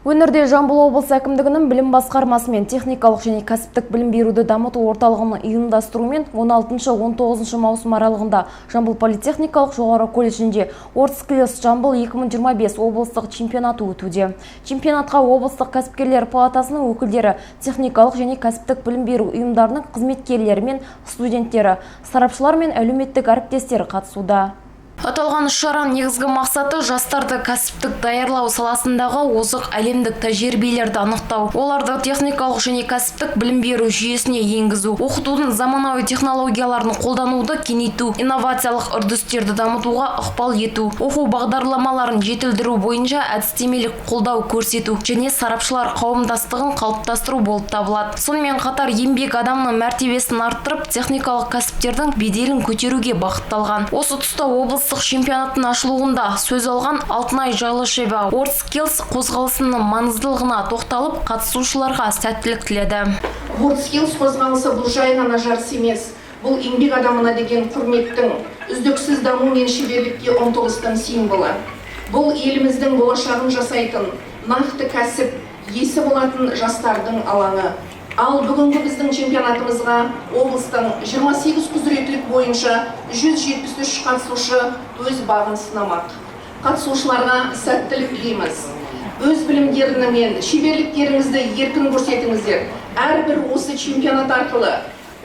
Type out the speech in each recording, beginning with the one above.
Өңірде Жамбыл облысы әкімдігінің білім басқармасы мен техникалық және кәсіптік білім беруді дамыту орталығының ұйымдастыруымен 16-19 маусым аралығында Жамбыл политехникалық жоғары колледжінде WorldSkills Жамбыл 2025 облыстық чемпионаты өтуде. Чемпионатқа облыстық кәсіпкерлер палатасының өкілдері, техникалық және кәсіптік білім беру ұйымдарының қызметкерлері мен студенттері, сарапшылар мен әлеуметтік әріптестер қатысуда. Аталған шараның негізгі мақсаты жастарды кәсіптік даярлау саласындағы озық әлемдік тәжірибелерді анықтау, оларды техникалық және кәсіптік білім беру жүйесіне енгізу, оқытудың заманауи технологияларын қолдануды кеңейту, инновациялық үрдістерді дамытуға ықпал ету, оқу бағдарламаларын жетілдіру бойынша әдістемелік қолдау көрсету және сарапшылар қауымдастығын қалыптастыру болып табылады. Сонымен қатар еңбек адамның мәртебесін арттырып, техникалық кәсіптердің беделін көтеруге бағытталған. Осы тұста облыс чемпионаттың ашылуында сөз алған Алтынай Жайлышева WorldSkills қозғалысының маңыздылығына тоқталып, қатысушыларға сәттілік тіледі. WorldSkills қозғалысы бұл жай ғана жарыс емес, бұл еңбек адамына деген құрметтің, үздіксіз даму мен шеберлікке ұмтылыстың символы. Бұл еліміздің болашағын жасайтын, нақты кәсіп иесі болатын жастардың алаңы. Ал бүгінгі біздің чемпионатымызға облыстың 28 құзыреттілік бойынша 173 қатысушы өз бағын сынамақ. Қатысушыларға сәттілік тілейміз. Өз білімдеріңіз мен шеберліктеріңізді еркін көрсетіңіздер. Әрбір осы чемпионат арқылы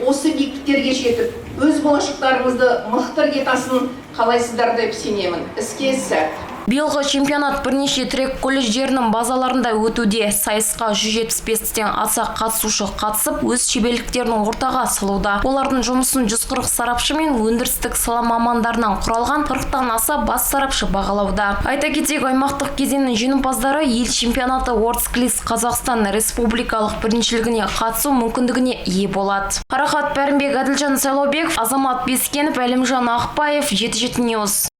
осы биіктіктерге жетіп, өз болашақтарыңызды мықты іргетасын қалайсыздар деп сенемін. Іске сәт. Биылғы чемпионат бірнеше трек колледждерінің базаларында өтуде. Сайысқа 175-тен аса қатысушы қатысып, өз шеберліктерін ортаға салуда. Олардың жұмысын 140 сарапшы мен өндірістік сала мамандарынан құралған 40-тан аса бас сарапшы бағалауда. Айта кетейік, аймақтық кезеңнің жеңімпаздары ел чемпионаты WorldSkills Қазақстан Республикалық біріншілігіне қатысу мүмкіндігіне ие болады. Қарақат Пәрімбек, Әділжан Сайлаубеков, Азамат Бескенов, Әлімжан Ақпаев, 7/7 News.